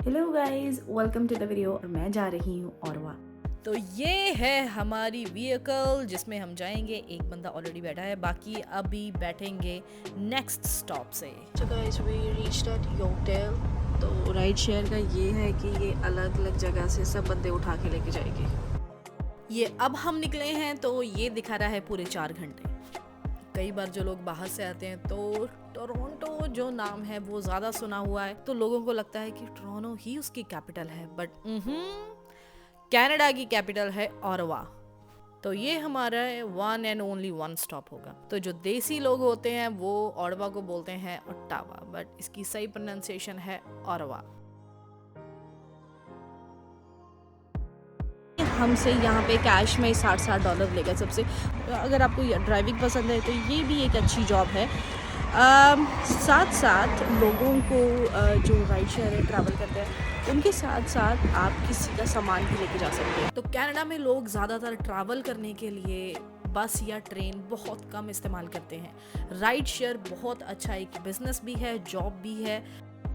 Hello guys, welcome to the video. और मैं जा रही हूँ ओटावा। तो ये है हमारी व्हीकल जिसमें हम जाएंगे। एक बंदा ऑलरेडी बैठा है, बाकी अभी बैठेंगे नेक्स्ट स्टॉप से। So guys, we reached at Yotel। तो राइड शेयर का ये है कि ये अलग अलग जगह से सब बंदे उठा के लेके जाएंगे। ये अब हम निकले हैं तो ये दिखा रहा है पूरे 4 घंटे। कई बार जो लोग बाहर से आते हैं तो टोरंटो जो नाम है वो ज़्यादा सुना हुआ है, तो लोगों को लगता है कि टोरंटो ही उसकी कैपिटल है, बट कनाडा की कैपिटल है ओटावा। तो ये हमारा one and only one stop होगा। तो जो देसी लोग होते हैं वो ओटावा को बोलते हैं ओटावा, बट इसकी सही प्रोनाउंसिएशन है ओटावा। हमसे यहाँ पे कैश में $60 लेगा सबसे। अगर आपको ड्राइविंग पसंद है तो ये भी एक अच्छी जॉब है। साथ साथ लोगों को जो राइड शेयर है ट्रैवल करते हैं उनके साथ साथ आप किसी का सामान भी लेके जा सकते हैं। तो कनाडा में लोग ज़्यादातर ट्रैवल करने के लिए बस या ट्रेन बहुत कम इस्तेमाल करते हैं। राइड शेयर बहुत अच्छा एक बिजनेस भी है, जॉब भी है।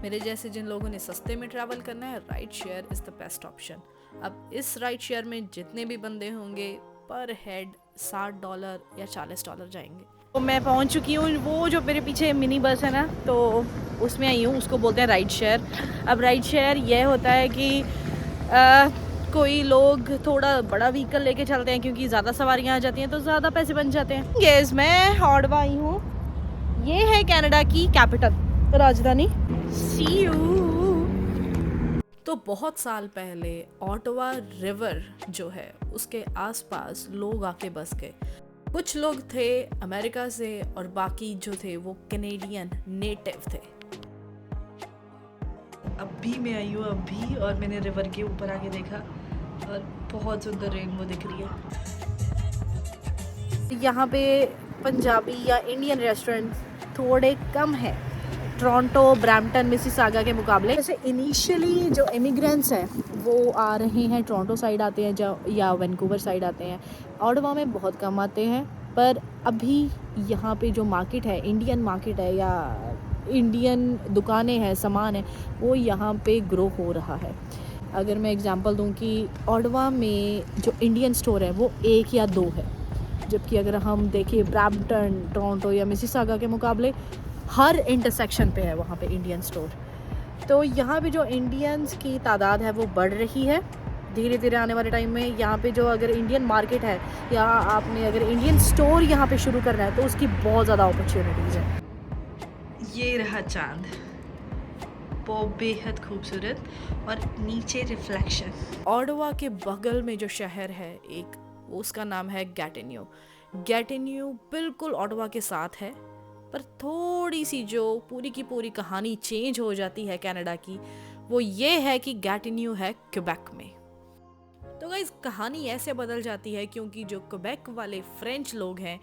मेरे जैसे जिन लोगों ने सस्ते में ट्रैवल करना है, ride share is the best option. अब इस राइड शेयर में जितने भी बंदे होंगे पर हेड $60 या $40 जाएंगे। तो मैं पहुंच चुकी हूँ। वो जो मेरे पीछे मिनी बस है ना, तो उसमें आई हूँ। उसको बोलते हैं राइड शेयर। अब राइड शेयर यह होता है कि कोई लोग थोड़ा बड़ा व्हीकल लेके चलते हैं क्योंकि ज़्यादा सवारियाँ आ जाती हैं तो ज़्यादा पैसे बन जाते हैं। यस, मैं ओटावा आई हूँ। ये है कनाडा की कैपिटल, राजधानी। सी यू। तो बहुत साल पहले ओटावा रिवर जो है उसके आसपास लोग आके बस गए। कुछ लोग थे अमेरिका से और बाकी जो थे वो कैनेडियन नेटिव थे। अभी मैं आई हूँ अभी, और मैंने रिवर के ऊपर आके देखा और बहुत सुंदर रेनबो दिख रही है। यहाँ पे पंजाबी या इंडियन रेस्टोरेंट थोड़े कम है टोरंटो, ब्रैम्पटन, मिसिसागा के मुकाबले। जैसे इनिशियली जो इमिग्रेंट्स हैं वो आ रहे हैं टोरंटो साइड आते हैं या वैंकूवर साइड आते हैं। ओटावा में बहुत कम आते हैं, पर अभी यहाँ पे जो मार्केट है, इंडियन मार्केट है या इंडियन दुकानें हैं, सामान है, वो यहाँ पे ग्रो हो रहा है। अगर मैं एग्जांपल दूँ कि ओटावा में जो इंडियन स्टोर है वो 1 या 2 है, जबकि अगर हम देखें ब्रैम्पटन, टोरंटो या मिसिसागा के मुकाबले हर इंटरसेक्शन पे है वहाँ पे इंडियन स्टोर। तो यहाँ पे जो इंडियंस की तादाद है वो बढ़ रही है धीरे धीरे। आने वाले टाइम में यहाँ पे जो अगर इंडियन मार्केट है या आपने अगर इंडियन स्टोर यहाँ पे शुरू करना है तो उसकी बहुत ज़्यादा अपॉर्चुनिटीज़ है। ये रहा चांद, वो बेहद खूबसूरत, और नीचे रिफ्लेक्शन। ओटावा के बगल में जो शहर है एक, उसका नाम है गैटिन्यू। गैटिन्यू बिल्कुल ओटावा के साथ है, पर थोड़ी सी जो पूरी की पूरी कहानी चेंज हो जाती है कनाडा की, वो ये है कि गैटिन्यू है क्वेबेक में। तो गाइस कहानी ऐसे बदल जाती है क्योंकि जो क्वेबेक वाले फ्रेंच लोग हैं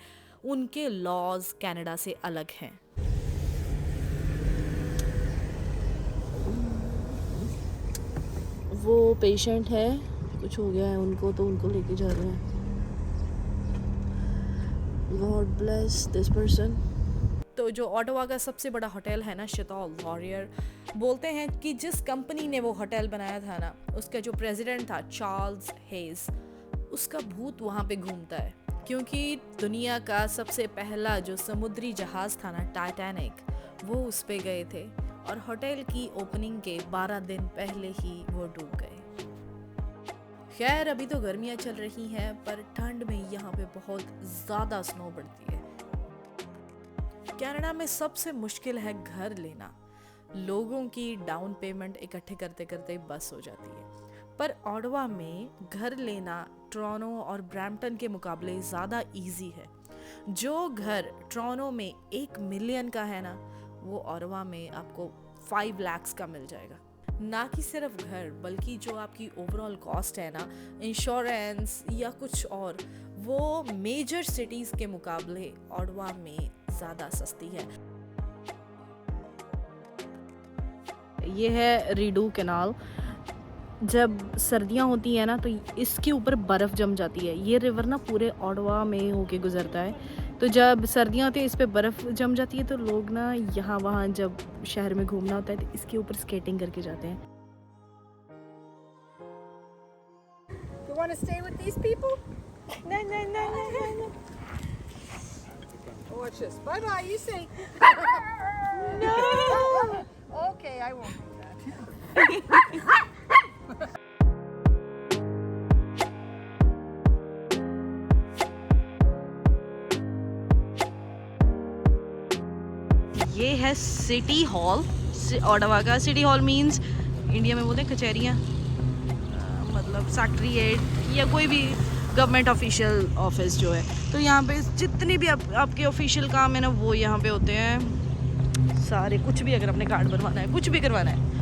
उनके लॉज कनाडा से अलग हैं। वो पेशेंट है, कुछ हो गया है उनको, तो उनको लेके जा रहे हैं। God bless this person. तो जो ओटावा का सबसे बड़ा होटल है ना, शैटल लॉरियर, बोलते हैं कि जिस कंपनी ने वो होटल बनाया था ना, उसका जो प्रेसिडेंट था चार्ल्स हेज, उसका भूत वहाँ पे घूमता है क्योंकि दुनिया का सबसे पहला जो समुद्री जहाज था ना, टाइटैनिक, वो उस पे गए थे और होटल की ओपनिंग के 12 दिन पहले ही वो डूब गए। खैर अभी तो गर्मियाँ चल रही हैं, पर ठंड में यहाँ पे बहुत ज़्यादा स्नो पड़ती है। कनाडा में सबसे मुश्किल है घर लेना। लोगों की डाउन पेमेंट इकट्ठे करते करते बस हो जाती है। पर ओटावा में घर लेना टोरंटो और ब्रैम्पटन के मुकाबले ज़्यादा इजी है। जो घर टोरंटो में 1 मिलियन का है ना, वो ओटावा में आपको 5 लाख का मिल जाएगा। ना कि सिर्फ घर, बल्कि जो आपकी ओवरऑल कॉस्ट है ना, इंश्योरेंस या कुछ और, वो मेजर सिटीज़ के मुकाबले ओटावा में ज़्यादा सस्ती है। ये है रीडू कैनाल। जब सर्दियाँ होती हैं ना तो इसके ऊपर बर्फ़ जम जाती है। ये रिवर ना पूरे ओटावा में होके गुजरता है, तो जब सर्दियाँ होती है इस पे बर्फ़ जम जाती है, तो लोग ना यहाँ वहाँ जब शहर में घूमना होता है तो इसके ऊपर स्केटिंग करके जाते हैं। want to stay with these people? No, no, no, no, no, no. Watch this. Bye bye. You say. No. Okay, I won't do that. ये है सिटी हॉल ओटावा का। सिटी हॉल मींस इंडिया में बोलते हैं कचहरियाँ, मतलब secretariat या कोई भी गवर्नमेंट ऑफिशियल ऑफिस जो है। तो यहाँ पे जितने भी आपके ऑफिशियल काम है ना वो यहाँ पे होते हैं सारे। कुछ भी अगर अपने कार्ड बनवाना है, कुछ भी करवाना है।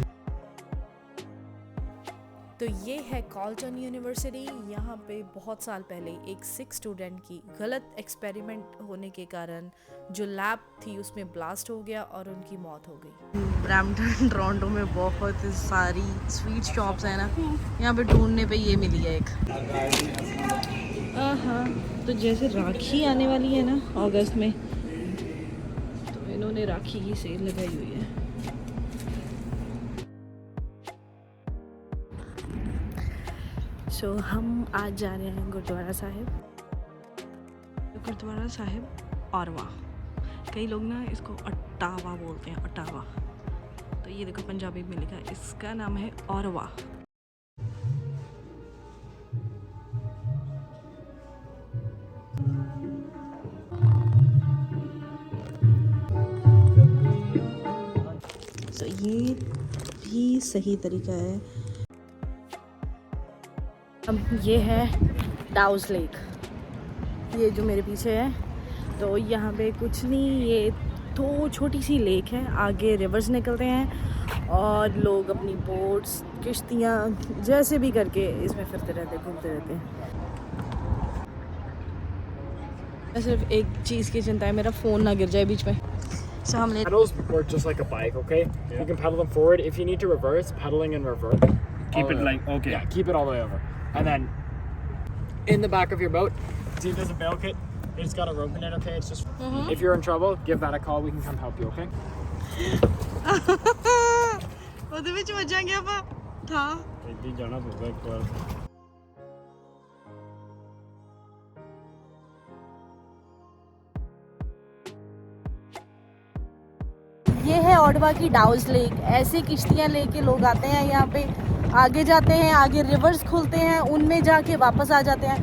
तो ये है कॉल्टन यूनिवर्सिटी। यहाँ पे बहुत साल पहले एक सिख स्टूडेंट की गलत एक्सपेरिमेंट होने के कारण जो लैब थी उसमें ब्लास्ट हो गया और उनकी मौत हो गई। ब्रैम्पटन टोरंटो में बहुत सारी स्वीट शॉप्स हैं ना, यहाँ पे ढूंढने पे ये मिली है एक। हाँ, तो जैसे राखी आने वाली है ना अगस्त में, तो इन्होंने राखी की सेल लगाई हुई है। सो हम आज जा रहे हैं गुरुद्वारा साहिब। गुरुद्वारा साहिब औरवा, कई लोग ना इसको अट्टावा बोलते हैं, अट्टावा। तो ये देखो पंजाबी में लिखा है, इसका नाम है औरवा। सो ये भी सही तरीका है। अब ये है डाउस लेक, ये जो मेरे पीछे है। तो यहाँ पे कुछ नहीं, ये तो छोटी सी लेक है, आगे रिवर्स निकलते हैं और लोग अपनी बोट्स, किश्तियाँ जैसे भी करके इसमें फिरते रहते, घूमते रहते हैं। मैं सिर्फ एक चीज़ की चिंता है, मेरा फ़ोन ना गिर जाए बीच में। So हमने Pedals work just like a bike, okay? You can pedal them forward. If you need to reverse, pedaling in reverse. Keep it like, okay. Yeah, keep it all the way over. And then in the back of your boat, see if there's a bail kit. It's got a rope in it, okay? It's just if you're in trouble, give that a call. We can come help you, okay? ਉਹਦੇ ਵਿੱਚ ਵੱਜਾਂਗੇ ਆਪਾਂ था। ਇੱਦਾਂ ਹੀ ਜਾਣਾ ਪਊਗਾ ਇੱਕ ਵਾਰ। ये है ओटावा की डाउस लेक। ऐसे किश्तियाँ लेके लोग आते हैं यहाँ पे, आगे जाते हैं, आगे रिवर्स खुलते हैं, उनमें जाके वापस आ जाते हैं।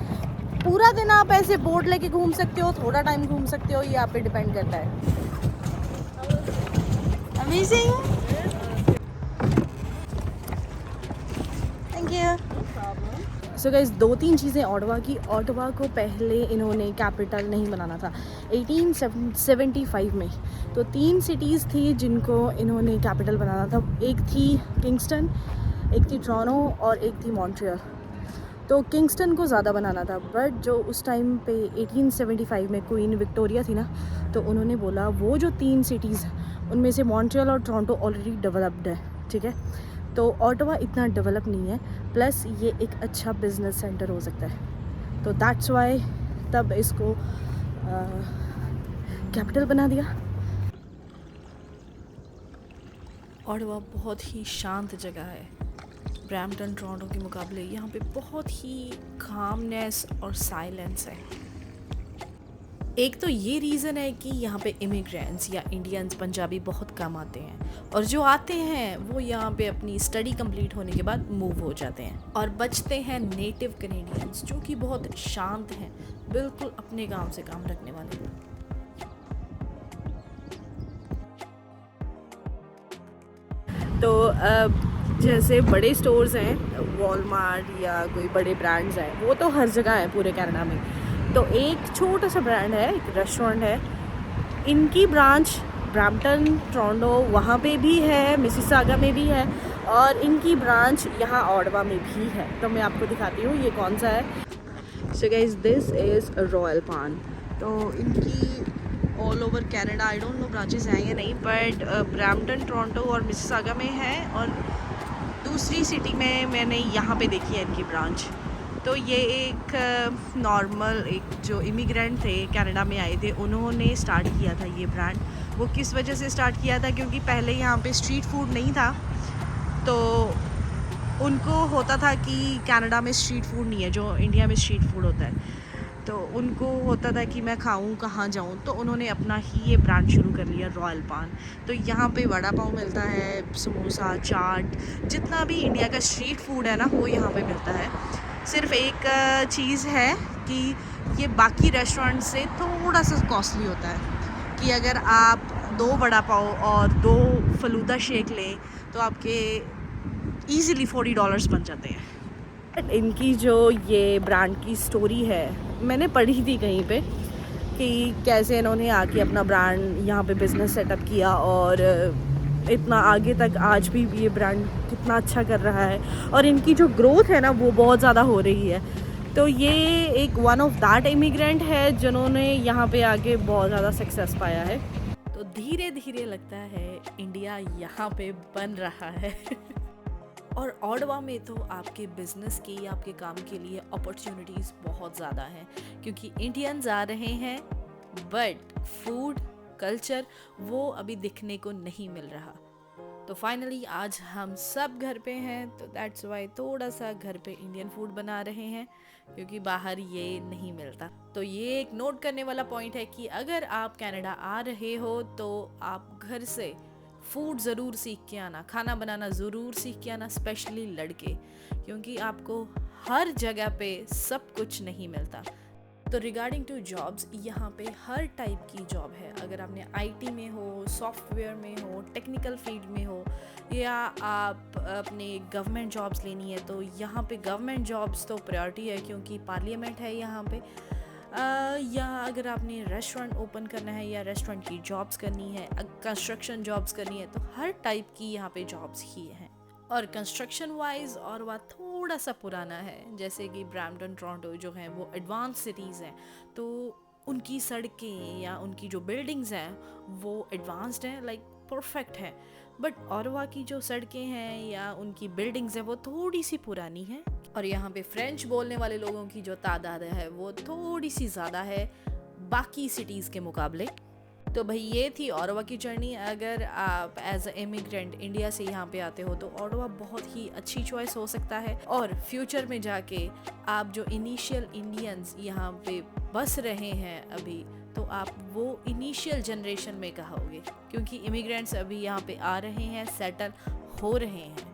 पूरा दिन आप ऐसे बोट लेके घूम सकते हो, थोड़ा टाइम घूम सकते हो, ये आप पे डिपेंड करता है। Amazing, thank you. So guys, 2-3 चीज़ें ओटावा की। ओटावा को पहले इन्होंने कैपिटल नहीं बनाना था 1875 में। तो 3 सिटीज़ थी जिनको इन्होंने कैपिटल बनाना था। एक थी किंगस्टन, एक थी टोरंटो और एक थी मॉन्ट्रियल। तो किंगस्टन को ज़्यादा बनाना था, बट जो उस टाइम पे 1875 में क्वीन विक्टोरिया थी ना, तो उन्होंने बोला वो जो 3 सिटीज़ उनमें से मॉन्ट्रियल और टोरंटो ऑलरेडी डेवलप्ड है, ठीक है। तो ओटावा इतना डेवलप नहीं है, प्लस ये एक अच्छा बिजनेस सेंटर हो सकता है। तो दैट्स वाई तब इसको कैपिटल बना दिया। ओटावा बहुत ही शांत जगह है। ब्रैम्पटन टोरंटो के मुकाबले यहाँ पे बहुत ही कामनेस और साइलेंस है। एक तो ये रीज़न है कि यहाँ पे इमिग्रेंट्स या इंडियंस, पंजाबी बहुत कम आते हैं, और जो आते हैं वो यहाँ पे अपनी स्टडी कंप्लीट होने के बाद मूव हो जाते हैं, और बचते हैं नेटिव कनेडियंस जो कि बहुत शांत हैं, बिल्कुल अपने काम से काम रखने वाले। तो जैसे बड़े स्टोर्स हैं, वॉलमार्ट या कोई बड़े ब्रांड्स हैं, वो तो हर जगह है पूरे कनाडा में। तो एक छोटा सा ब्रांड है, एक रेस्टोरेंट है, इनकी ब्रांच ब्रैम्पटन, टोरंटो वहाँ पे भी है, मिसिसागा में भी है, और इनकी ब्रांच यहाँ ओटावा में भी है। तो मैं आपको दिखाती हूँ ये कौन सा है। So guys, this is royal पान। तो इनकी all over Canada, I don't know branches हैं या नहीं, बट ब्रैम्पटन, टोरंटो और मिसिसागा में है, और दूसरी सिटी में मैंने यहाँ पे देखी है इनकी ब्रांच। तो ये एक नॉर्मल, एक जो इमिग्रेंट थे कनाडा में आए थे, उन्होंने स्टार्ट किया था ये ब्रांड। वो किस वजह से स्टार्ट किया था, क्योंकि पहले यहाँ पे स्ट्रीट फूड नहीं था, तो उनको होता था कि कनाडा में स्ट्रीट फूड नहीं है जो इंडिया में स्ट्रीट फूड होता है, तो उनको होता था कि मैं खाऊं कहाँ जाऊं, तो उन्होंने अपना ही ये ब्रांड शुरू कर लिया रॉयल पान। तो यहाँ पे वड़ा पाव मिलता है, समोसा, चाट, जितना भी इंडिया का स्ट्रीट फूड है ना वो यहाँ पे मिलता है। सिर्फ एक चीज़ है कि ये बाकी रेस्टोरेंट से थोड़ा सा कॉस्टली होता है कि अगर आप 2 वड़ा पाव और 2 फलूदा शेक लें तो आपके ईज़िली $40 बन जाते हैं। इनकी जो ये ब्रांड की स्टोरी है मैंने पढ़ी थी कहीं पे कि कैसे इन्होंने आके अपना ब्रांड यहाँ पे बिज़नेस सेटअप किया और इतना आगे तक आज भी ये ब्रांड कितना अच्छा कर रहा है और इनकी जो ग्रोथ है ना वो बहुत ज़्यादा हो रही है। तो ये एक वन ऑफ दैट इमिग्रेंट है जिन्होंने यहाँ पे आके बहुत ज़्यादा सक्सेस पाया है। तो धीरे धीरे लगता है इंडिया यहाँ पे बन रहा है। और ऑडवा में तो आपके बिजनेस की, आपके काम के लिए अपॉर्चुनिटीज़ बहुत ज़्यादा हैं क्योंकि इंडियंस आ रहे हैं, बट फूड कल्चर वो अभी दिखने को नहीं मिल रहा। तो फाइनली आज हम सब घर पे हैं, तो दैट्स वाई थोड़ा सा घर पे इंडियन फूड बना रहे हैं क्योंकि बाहर ये नहीं मिलता। तो ये एक नोट करने वाला पॉइंट है कि अगर आप कनाडा आ रहे हो तो आप घर से फूड ज़रूर सीख के आना, खाना बनाना ज़रूर सीख के आना, स्पेशली लड़के, क्योंकि आपको हर जगह पे सब कुछ नहीं मिलता। तो रिगार्डिंग टू जॉब्स, यहाँ पे हर टाइप की जॉब है। अगर आपने आईटी में हो, सॉफ्टवेयर में हो, टेक्निकल फील्ड में हो, या आप अपने गवर्नमेंट जॉब्स लेनी है तो यहाँ पे गवर्नमेंट जॉब्स तो प्रायोरिटी है क्योंकि पार्लियामेंट है यहाँ पे। या अगर आपने रेस्टोरेंट ओपन करना है या रेस्टोरेंट की जॉब्स करनी है, कंस्ट्रक्शन जॉब्स करनी है, तो हर टाइप की यहाँ पे जॉब्स ही हैं। और कंस्ट्रक्शन वाइज और वह थोड़ा सा पुराना है, जैसे कि ब्रैम्पटन, टोरंटो जो हैं वो एडवांस सिटीज़ हैं, तो उनकी सड़कें या उनकी जो बिल्डिंग्स हैं वो एडवांस्ड हैं, लाइक परफेक्ट है। बट ऑटवा की जो सड़कें हैं या उनकी बिल्डिंग्स हैं वो थोड़ी सी पुरानी हैं। और यहाँ पे फ्रेंच बोलने वाले लोगों की जो तादाद है वो थोड़ी सी ज़्यादा है बाकी सिटीज़ के मुकाबले। तो भाई ये थी ऑटवा की जर्नी। अगर आप एज अ इमिग्रेंट इंडिया से यहाँ पे आते हो तो ऑटवा बहुत ही अच्छी चॉइस हो सकता है। और फ्यूचर में जाके आप जो इनिशियल इंडियंस यहाँ पे बस रहे हैं अभी, तो आप वो इनिशियल जनरेशन में कहोगे क्योंकि इमिग्रेंट्स अभी यहाँ पे आ रहे हैं, सेटल हो रहे हैं।